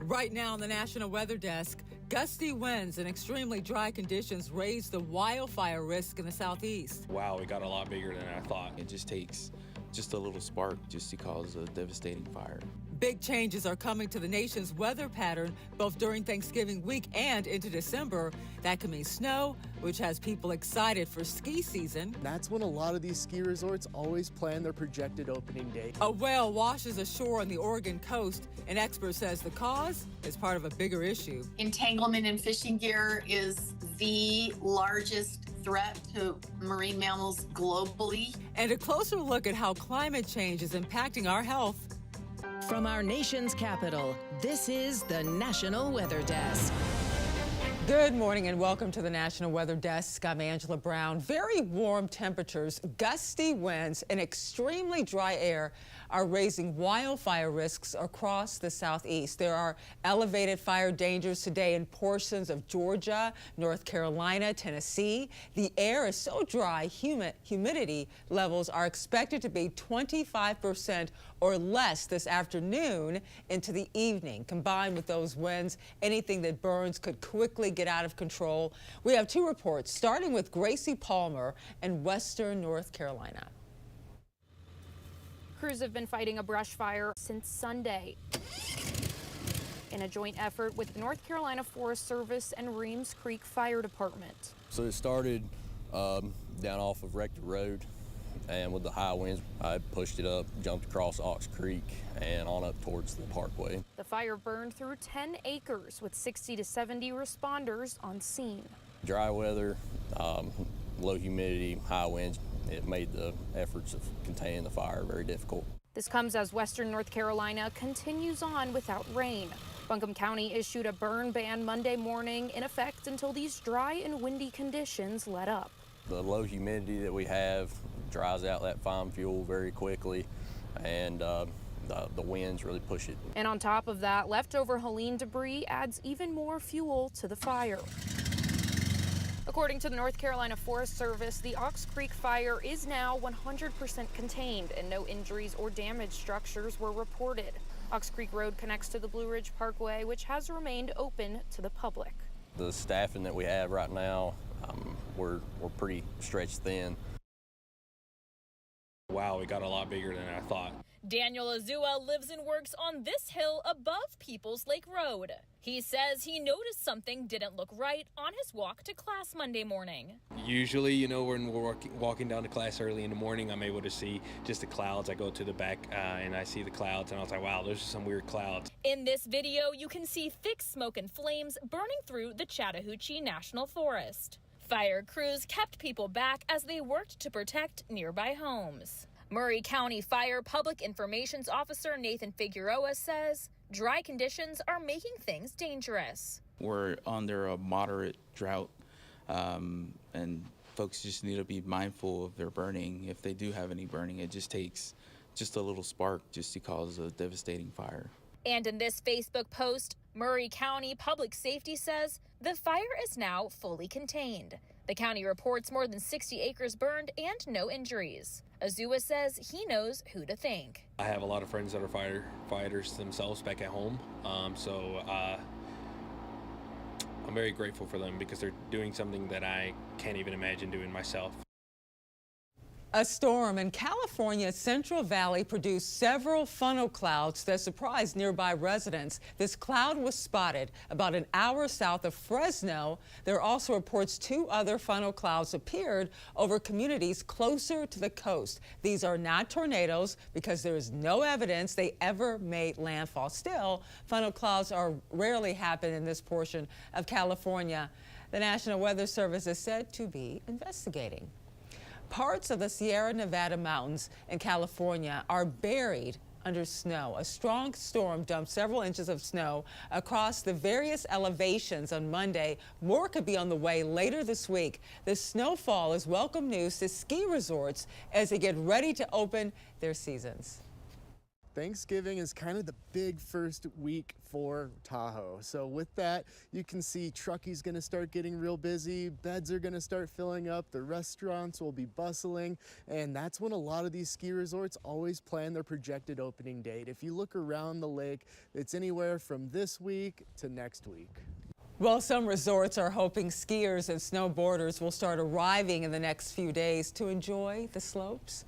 Right now on the National Weather Desk, gusty winds and extremely dry conditions raise the wildfire risk in the southeast. Wow, it got a lot bigger than I thought. It just takes just a little spark just to cause a devastating fire. Big changes are coming to the nation's weather pattern both during Thanksgiving week and into December. That could mean snow, which has people excited for ski season. That's when a lot of these ski resorts always plan their projected opening date. A whale washes ashore on the Oregon coast. An expert says the cause is part of a bigger issue. Entanglement in fishing gear is the largest threat to marine mammals globally. And a closer look at how climate change is impacting our health. From our nation's capital, this is the National Weather Desk. Good morning and welcome to the National Weather Desk. I'm Angela Brown. Very warm temperatures, gusty winds, and extremely dry air are raising wildfire risks across the southeast. There are elevated fire dangers today in portions of Georgia, North Carolina, Tennessee. The air is so dry, humidity levels are expected to be 25% or less this afternoon into the evening. Combined with those winds, anything that burns could quickly get out of control. We have two reports, starting with Gracie Palmer in western North Carolina. Crews have been fighting a brush fire since Sunday in a joint effort with the North Carolina Forest Service and Reems Creek Fire Department. So it started down off of Rector Road, and with the high winds, I pushed it up, jumped across Ox Creek, and on up towards the parkway. The fire burned through 10 acres with 60 to 70 responders on scene. Dry weather, low humidity, high winds, it made the efforts of containing the fire very difficult. This comes as western North Carolina continues on without rain. Buncombe County issued a burn ban Monday morning in effect until these dry and windy conditions let up. The low humidity that we have dries out that fine fuel very quickly, and the winds really push it. And on top of that, leftover Helene debris adds even more fuel to the fire. According to the North Carolina Forest Service, the Ox Creek fire is now 100% contained and no injuries or damaged structures were reported. Ox Creek Road connects to the Blue Ridge Parkway, which has remained open to the public. The staffing that we have right now, we're pretty stretched thin. Wow, it got a lot bigger than I thought. Daniel Azua lives and works on this hill above Peoples Lake Road. He says he noticed something didn't look right on his walk to class Monday morning. Usually, when we're walking down to class early in the morning, I'm able to see just the clouds. I go to the back and I see the clouds, and I was like, wow, those are some weird clouds. In this video, you can see thick smoke and flames burning through the Chattahoochee National Forest. Fire crews kept people back as they worked to protect nearby homes. Murray County Fire Public Informations Officer Nathan Figueroa says dry conditions are making things dangerous. We're under a moderate drought, and folks just need to be mindful of their burning. If they do have any burning, it just takes just a little spark just to cause a devastating fire. And in this Facebook post, Murray County Public Safety says the fire is now fully contained. The county reports more than 60 acres burned and no injuries. Azua says he knows who to thank. I have a lot of friends that are firefighters themselves back at home, so I'm very grateful for them because they're doing something that I can't even imagine doing myself. A storm in California's Central Valley produced several funnel clouds that surprised nearby residents. This cloud was spotted about an hour south of Fresno. There are also reports 2 other funnel clouds appeared over communities closer to the coast. These are not tornadoes because there is no evidence they ever made landfall. Still, funnel clouds are rarely happen in this portion of California. The National Weather Service is said to be investigating. Parts of the Sierra Nevada mountains in California are buried under snow. A strong storm dumped several inches of snow across the various elevations on Monday. More could be on the way later this week. The snowfall is welcome news to ski resorts as they get ready to open their seasons. Thanksgiving is kind of the big first week for Tahoe. So with that, you can see Truckee going to start getting real busy, beds are going to start filling up, the restaurants will be bustling, and that's when a lot of these ski resorts always plan their projected opening date. If you look around the lake, it's anywhere from this week to next week. Well, some resorts are hoping skiers and snowboarders will start arriving in the next few days to enjoy the slopes.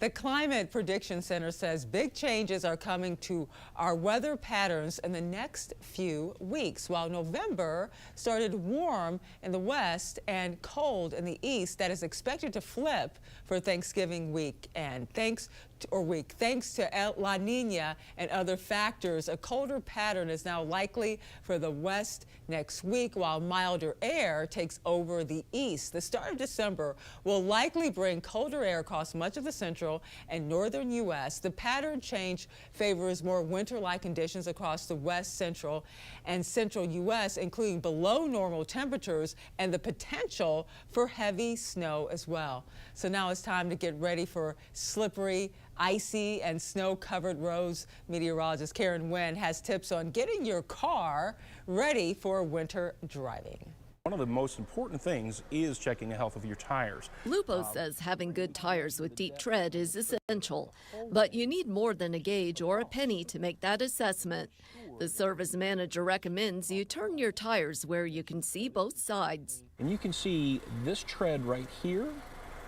The Climate Prediction Center says big changes are coming to our weather patterns in the next few weeks. While November started warm in the west and cold in the east, that is expected to flip for Thanksgiving weekend. Thanks to La Nina and other factors, a colder pattern is now likely for the west next week, while milder air takes over the east. The start of December will likely bring colder air across much of the central and northern U.S. The pattern change favors more winter-like conditions across the west, central, and central U.S., including below normal temperatures and the potential for heavy snow as well. So now it's time to get ready for slippery, icy, and snow-covered roads. Meteorologist Karen Wynn has tips on getting your car ready for winter driving. One of the most important things is checking the health of your tires. Lupo says having good tires with deep tread is essential, but you need more than a gauge or a penny to make that assessment. The service manager recommends you turn your tires where you can see both sides. And you can see this tread right here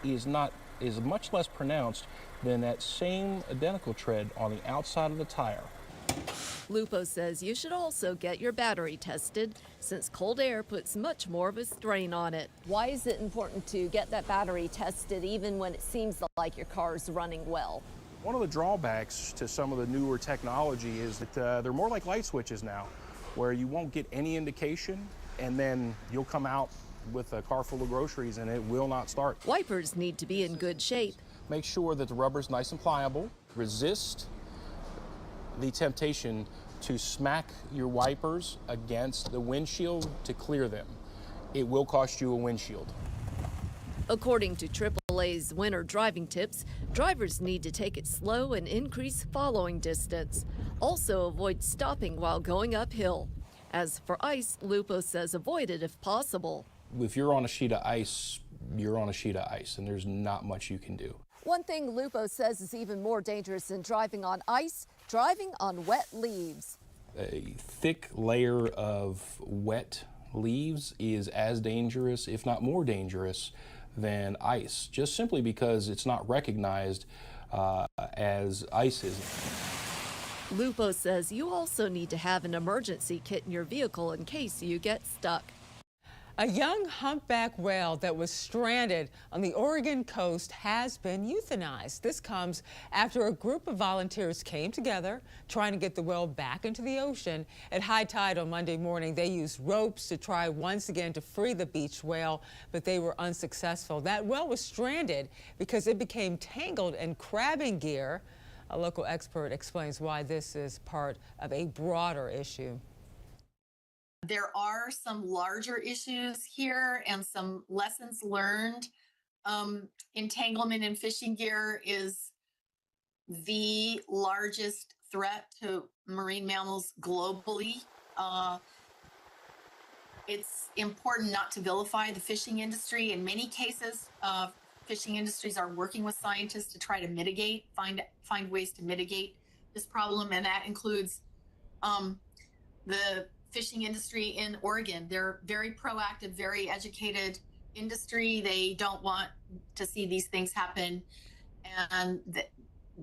is much less pronounced than that same identical tread on the outside of the tire. Lupo says you should also get your battery tested, since cold air puts much more of a strain on it. Why is it important to get that battery tested even when it seems like your car's running well? One of the drawbacks to some of the newer technology is that they're more like light switches now, where you won't get any indication and then you'll come out with a car full of groceries and it will not start. Wipers need to be in good shape. Make sure that the rubber's nice and pliable. Resist the temptation to smack your wipers against the windshield to clear them. It will cost you a windshield. According to AAA's winter driving tips, drivers need to take it slow and increase following distance. Also avoid stopping while going uphill. As for ice, Lupo says avoid it if possible. If you're on a sheet of ice, you're on a sheet of ice, and there's not much you can do. One thing Lupo says is even more dangerous than driving on ice, driving on wet leaves. A thick layer of wet leaves is as dangerous, if not more dangerous, than ice, just simply because it's not recognized as ice is. Lupo says you also need to have an emergency kit in your vehicle in case you get stuck. A young humpback whale that was stranded on the Oregon coast has been euthanized. This comes after a group of volunteers came together trying to get the whale back into the ocean. At high tide on Monday morning, they used ropes to try once again to free the beached whale, but they were unsuccessful. That whale was stranded because it became tangled in crabbing gear. A local expert explains why this is part of a broader issue. There are some larger issues here and some lessons learned. Entanglement in fishing gear is the largest threat to marine mammals globally. It's important not to vilify the fishing industry. In many cases, fishing industries are working with scientists to try to mitigate, find ways to mitigate this problem, and that includes the fishing industry in Oregon. They're very proactive, very educated industry. They don't want to see these things happen. And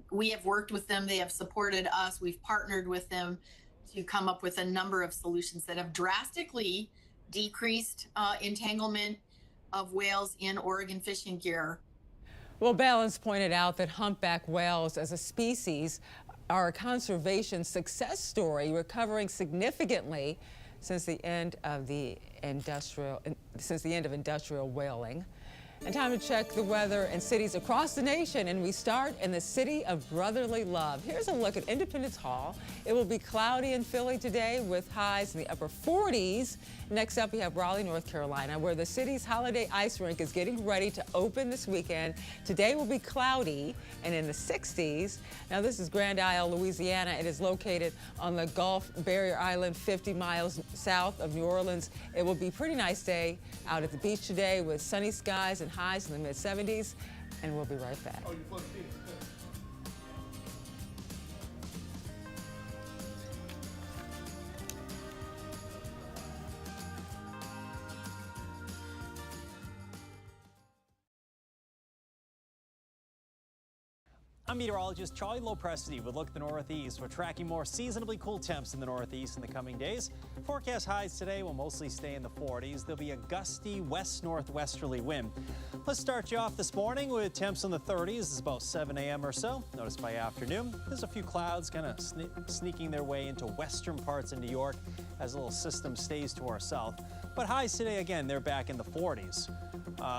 we have worked with them. They have supported us. We've partnered with them to come up with a number of solutions that have drastically decreased entanglement of whales in Oregon fishing gear. Well, Balance pointed out that humpback whales as a species are a conservation success story, recovering significantly since the end of industrial whaling. And time to check the weather in cities across the nation, and we start in the city of brotherly love. Here's a look at Independence Hall. It will be cloudy in Philly today with highs in the upper 40s. Next up, we have Raleigh, North Carolina, where the city's holiday ice rink is getting ready to open this weekend. Today will be cloudy and in the 60s. Now, this is Grand Isle, Louisiana. It is located on the Gulf Barrier Island, 50 miles south of New Orleans. It will be a pretty nice day out at the beach today with sunny skies and highs in the mid-70s, and we'll be right back. I'm meteorologist Charlie Lopresti with a look at the Northeast. We're tracking more seasonably cool temps in the Northeast in the coming days. Forecast highs today will mostly stay in the 40s. There'll be a gusty west-northwesterly wind. Let's start you off this morning with temps in the 30s. It's about 7 a.m. or so. Notice by afternoon, there's a few clouds kind of sneaking their way into western parts of New York as a little system stays to our south. But highs today, again, they're back in the 40s.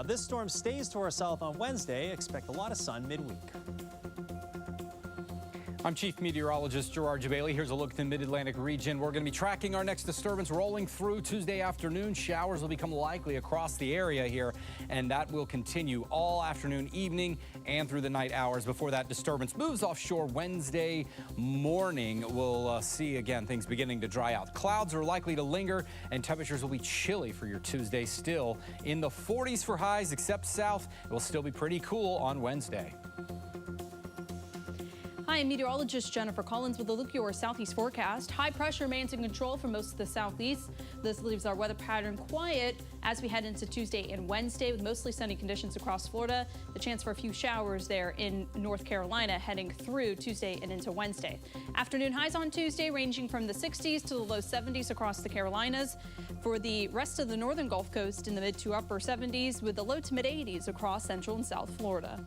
This storm stays to our south on Wednesday. Expect a lot of sun midweek. I'm Chief Meteorologist Gerard Jabali. Here's a look at the Mid-Atlantic region. We're going to be tracking our next disturbance rolling through Tuesday afternoon. Showers will become likely across the area here, and that will continue all afternoon, evening, and through the night hours before that disturbance moves offshore Wednesday morning. We'll see, again, things beginning to dry out. Clouds are likely to linger, and temperatures will be chilly for your Tuesday, still in the 40s for highs, except south. It will still be pretty cool on Wednesday. Hi, I'm meteorologist Jennifer Collins with a look at your southeast forecast. High pressure remains in control for most of the southeast. This leaves our weather pattern quiet as we head into Tuesday and Wednesday with mostly sunny conditions across Florida. The chance for a few showers there in North Carolina heading through Tuesday and into Wednesday. Afternoon highs on Tuesday ranging from the 60s to the low 70s across the Carolinas. For the rest of the northern Gulf Coast in the mid to upper 70s with the low to mid 80s across central and south Florida.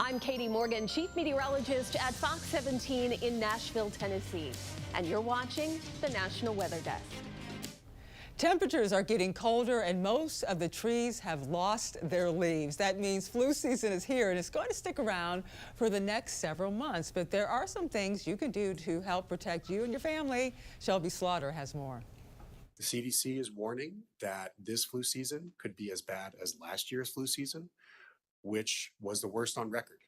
I'm Katie Morgan, Chief Meteorologist at Fox 17 in Nashville, Tennessee. And you're watching the National Weather Desk. Temperatures are getting colder and most of the trees have lost their leaves. That means flu season is here and it's going to stick around for the next several months. But there are some things you can do to help protect you and your family. Shelby Slaughter has more. The CDC is warning that this flu season could be as bad as last year's flu season, which was the worst on record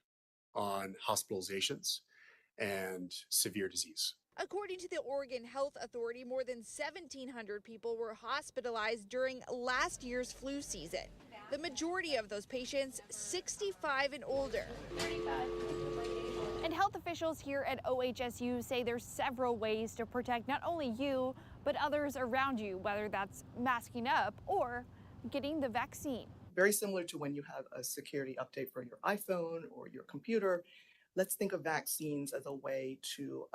on hospitalizations and severe disease. According to the Oregon Health Authority, more than 1,700 people were hospitalized during last year's flu season. The majority of those patients 65 and older. And health officials here at OHSU say there's several ways to protect not only you, but others around you, whether that's masking up or getting the vaccine. Very similar to when you have a security update for your iPhone or your computer. Let's think of vaccines as a way to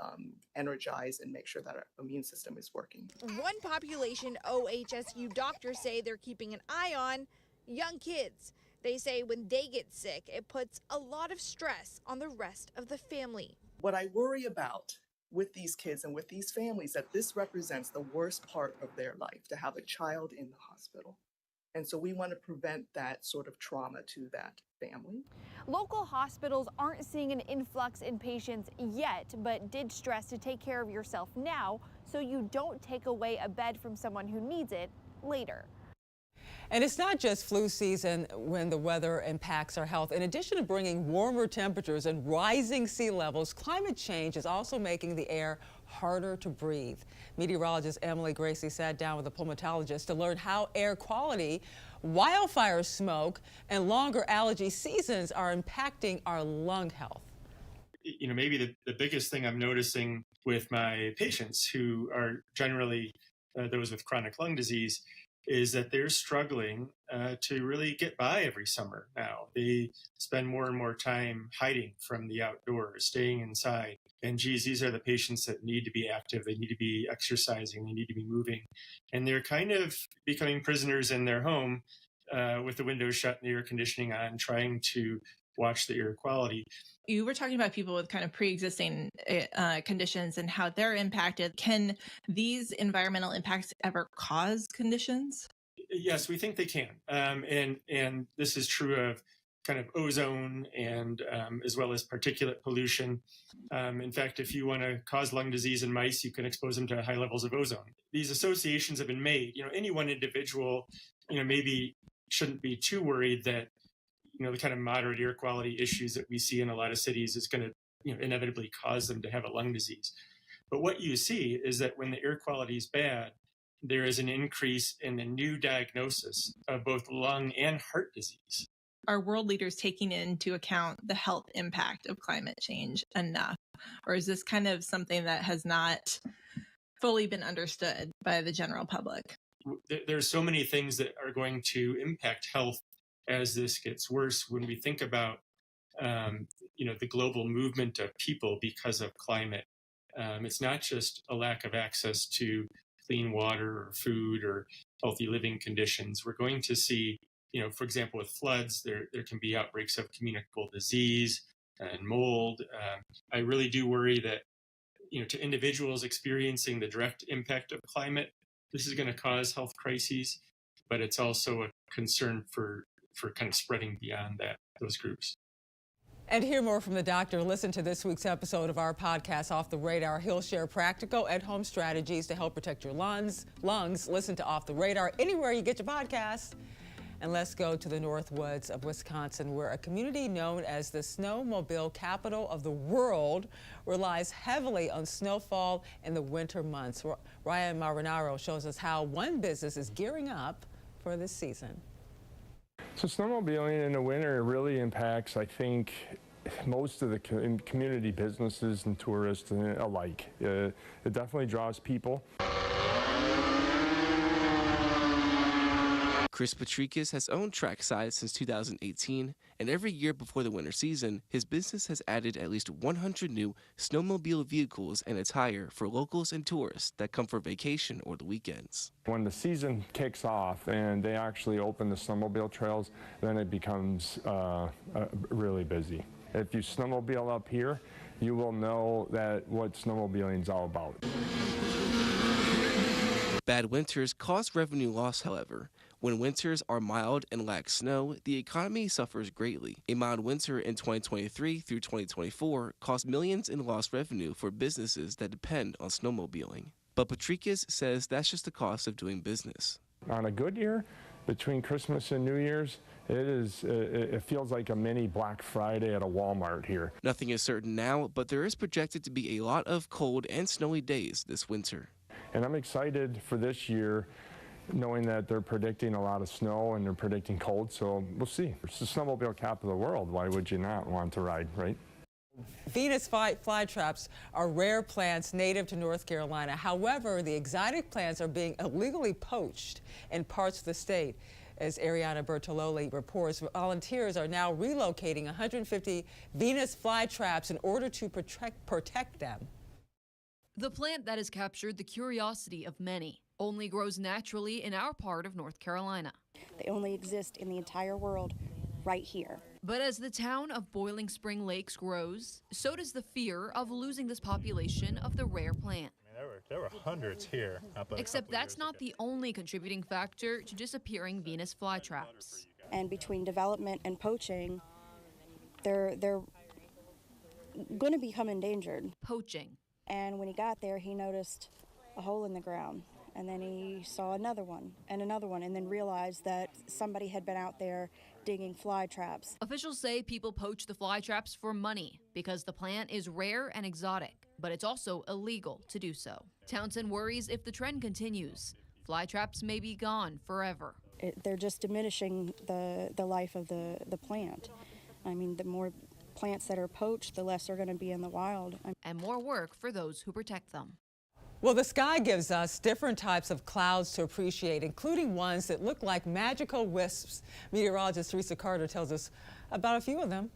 energize and make sure that our immune system is working. One population OHSU doctors say they're keeping an eye on: young kids. They say when they get sick, it puts a lot of stress on the rest of the family. What I worry about with these kids and with these families, that this represents the worst part of their life, to have a child in the hospital. And so we want to prevent that sort of trauma to that family. Local hospitals aren't seeing an influx in patients yet, but did stress to take care of yourself now so you don't take away a bed from someone who needs it later. And it's not just flu season when the weather impacts our health. In addition to bringing warmer temperatures and rising sea levels, climate change is also making the air harder to breathe. Meteorologist Emily Gracie sat down with a pulmonologist to learn how air quality, wildfire smoke, and longer allergy seasons are impacting our lung health. You know, maybe the biggest thing I'm noticing with my patients, who are generally those with chronic lung disease, is that they're struggling to really get by every summer now. They spend more and more time hiding from the outdoors, staying inside. And geez, these are the patients that need to be active. They need to be exercising. They need to be moving. And they're kind of becoming prisoners in their home with the windows shut and the air conditioning on, trying to watch the air quality. You were talking about people with kind of pre-existing conditions and how they're impacted. Can these environmental impacts ever cause conditions? Yes, we think they can. And this is true of kind of ozone and as well as particulate pollution. In fact, if you want to cause lung disease in mice, you can expose them to high levels of ozone. These associations have been made. You know, any one individual, maybe shouldn't be too worried that the kind of moderate air quality issues that we see in a lot of cities is going to, inevitably cause them to have a lung disease. But what you see is that when the air quality is bad, there is an increase in the new diagnosis of both lung and heart disease. Are world leaders taking into account the health impact of climate change enough? Or is this kind of something that has not fully been understood by the general public? There's so many things that are going to impact health as this gets worse. When we think about, the global movement of people because of climate, it's not just a lack of access to clean water or food or healthy living conditions. We're going to see, for example, with floods, there can be outbreaks of communicable disease and mold. I really do worry that, to individuals experiencing the direct impact of climate, this is going to cause health crises, but it's also a concern for kind of spreading beyond those groups. And to hear more from the doctor, listen to this week's episode of our podcast, Off the Radar. He'll share practical at-home strategies to help protect your lungs. Listen to Off the Radar anywhere you get your podcasts. And let's go to the Northwoods of Wisconsin, where a community known as the snowmobile capital of the world relies heavily on snowfall in the winter months. Ryan Marinaro shows us how one business is gearing up for this season. So snowmobiling in the winter really impacts, I think, most of the community businesses and tourists alike. It definitely draws people. Chris Patricus has owned Trackside since 2018, and every year before the winter season, his business has added at least 100 new snowmobile vehicles and attire for locals and tourists that come for vacation or the weekends. When the season kicks off and they actually open the snowmobile trails, then it becomes really busy. If you snowmobile up here, you will know that what snowmobiling is all about. Bad winters cause revenue loss, however. When winters are mild and lack snow, the economy suffers greatly. A mild winter in 2023 through 2024 cost millions in lost revenue for businesses that depend on snowmobiling. But Patricus says that's just the cost of doing business. On a good year, between Christmas and New Year's, it feels like a mini Black Friday at a Walmart here. Nothing is certain now, but there is projected to be a lot of cold and snowy days this winter. And I'm excited for this year, knowing that they're predicting a lot of snow and they're predicting cold, so we'll see. It's the snowmobile capital of the world. Why would you not want to ride, right? Venus flytraps are rare plants native to North Carolina. However, the exotic plants are being illegally poached in parts of the state. As Ariana Bertololi reports, volunteers are now relocating 150 Venus flytraps in order to protect them. The plant that has captured the curiosity of many only grows naturally in our part of North Carolina. They only exist in the entire world right here. But as the town of Boiling Spring Lakes grows, so does the fear of losing this population of the rare plant. There were hundreds here. Except that's not the only contributing factor to disappearing Venus flytraps. And between development and poaching, they're going to become endangered. Poaching. And when he got there, he noticed a hole in the ground. And then he saw another one, and then realized that somebody had been out there digging fly traps. Officials say people poach the fly traps for money because the plant is rare and exotic, but it's also illegal to do so. Townsend worries if the trend continues, fly traps may be gone forever. They're just diminishing the life of the plant. I mean, the more plants that are poached, the less are going to be in the wild. And more work for those who protect them. Well, the sky gives us different types of clouds to appreciate, including ones that look like magical wisps. Meteorologist Teresa Carter tells us about a few of them.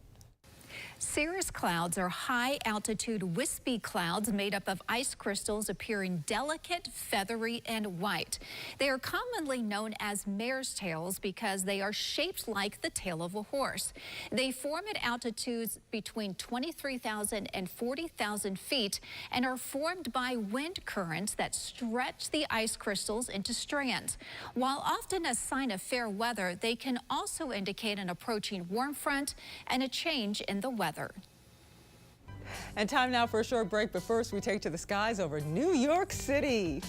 Cirrus clouds are high-altitude wispy clouds made up of ice crystals appearing delicate, feathery, and white. They are commonly known as mare's tails because they are shaped like the tail of a horse. They form at altitudes between 23,000 and 40,000 feet and are formed by wind currents that stretch the ice crystals into strands. While often a sign of fair weather, they can also indicate an approaching warm front and a change in the weather. And time now for a short break, but first we take to the skies over New York City.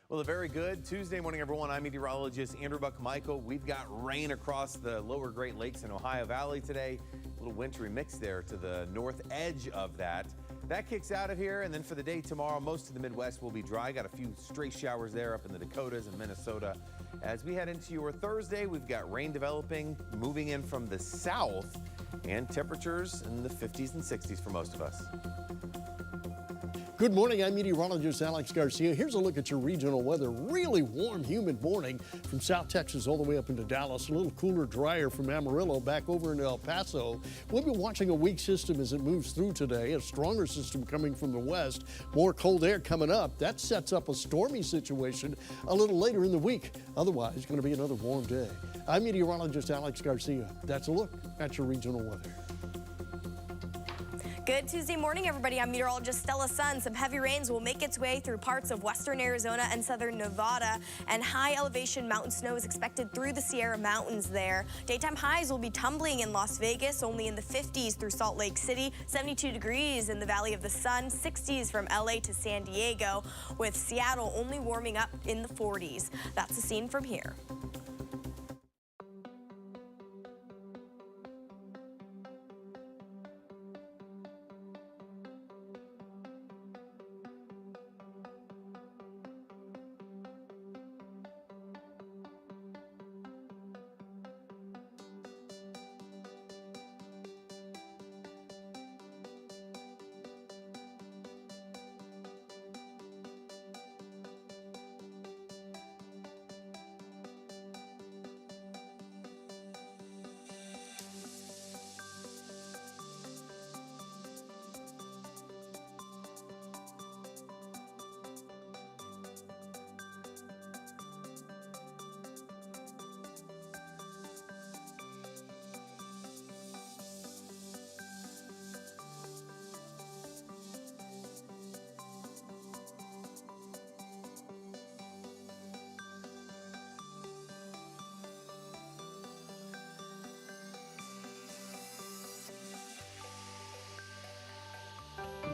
Well, a very good Tuesday morning, everyone. I'm meteorologist Andrew Buck-Michael. We've got rain across the lower Great Lakes and Ohio Valley today. A little wintry mix there to the north edge of that. That kicks out of here, and then for the day tomorrow, most of the Midwest will be dry. Got a few stray showers there up in the Dakotas and Minnesota. As we head into your Thursday, we've got rain developing, moving in from the south, and temperatures in the 50s and 60s for most of us. Good morning, I'm meteorologist Alex Garcia. Here's a look at your regional weather. Really warm, humid morning from South Texas all the way up into Dallas. A little cooler, drier from Amarillo back over into El Paso. We'll be watching a weak system as it moves through today. A stronger system coming from the west. More cold air coming up. That sets up a stormy situation a little later in the week. Otherwise, it's going to be another warm day. I'm meteorologist Alex Garcia. That's a look at your regional weather. Good Tuesday morning, everybody. I'm meteorologist Stella Sun. Some heavy rains will make its way through parts of western Arizona and southern Nevada, and high elevation mountain snow is expected through the Sierra Mountains there. Daytime highs will be tumbling in Las Vegas, only in the 50s through Salt Lake City, 72 degrees in the Valley of the Sun, 60s from LA to San Diego, with Seattle only warming up in the 40s. That's the scene from here.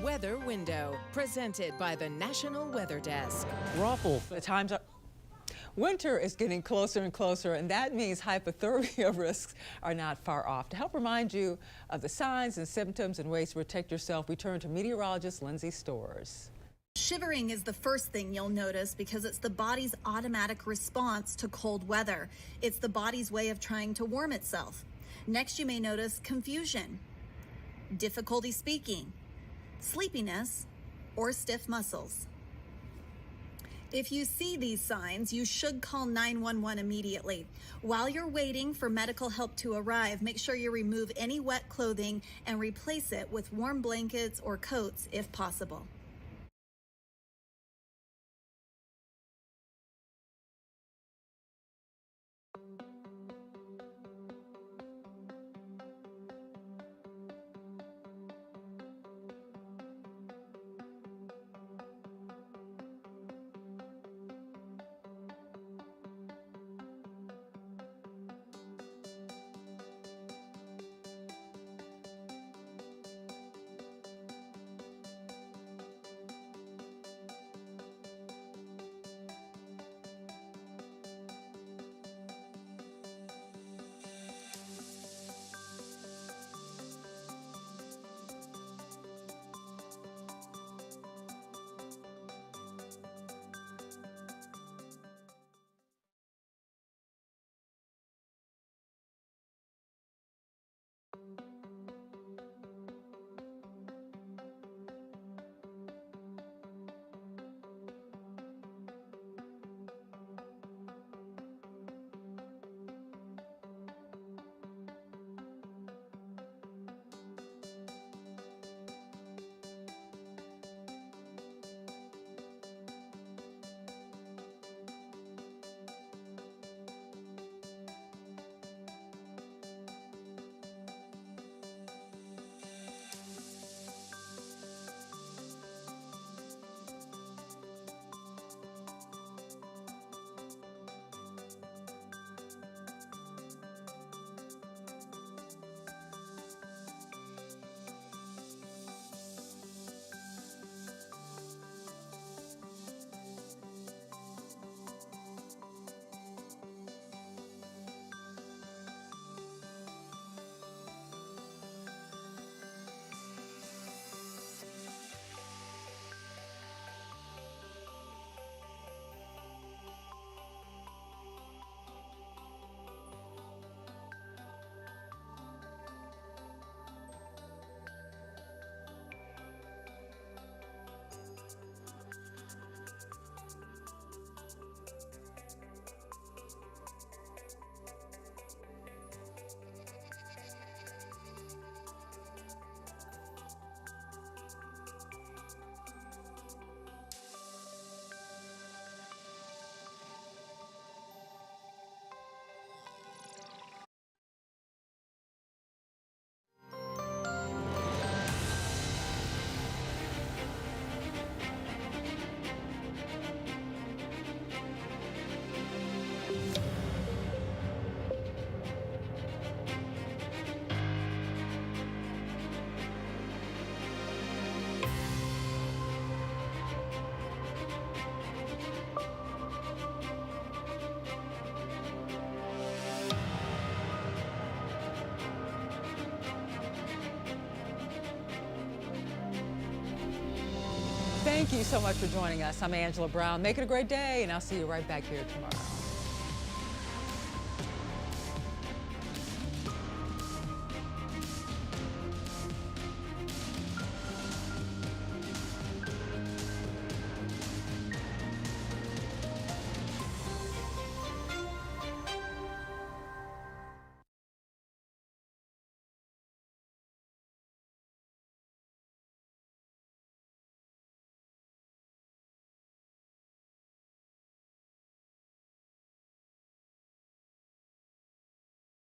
Weather Window, presented by the National Weather Desk. Ruffle. The times are. Winter is getting closer and closer, and that means hypothermia risks are not far off. To help remind you of the signs and symptoms and ways to protect yourself, we turn to meteorologist Lindsay Storrs. Shivering is the first thing you'll notice because it's the body's automatic response to cold weather. It's the body's way of trying to warm itself. Next, you may notice confusion, difficulty speaking, sleepiness, or stiff muscles. If you see these signs, you should call 911 immediately. While you're waiting for medical help to arrive, make sure you remove any wet clothing and replace it with warm blankets or coats if possible. Thank you so much for joining us. I'm Angela Brown. Make it a great day, and I'll see you right back here tomorrow.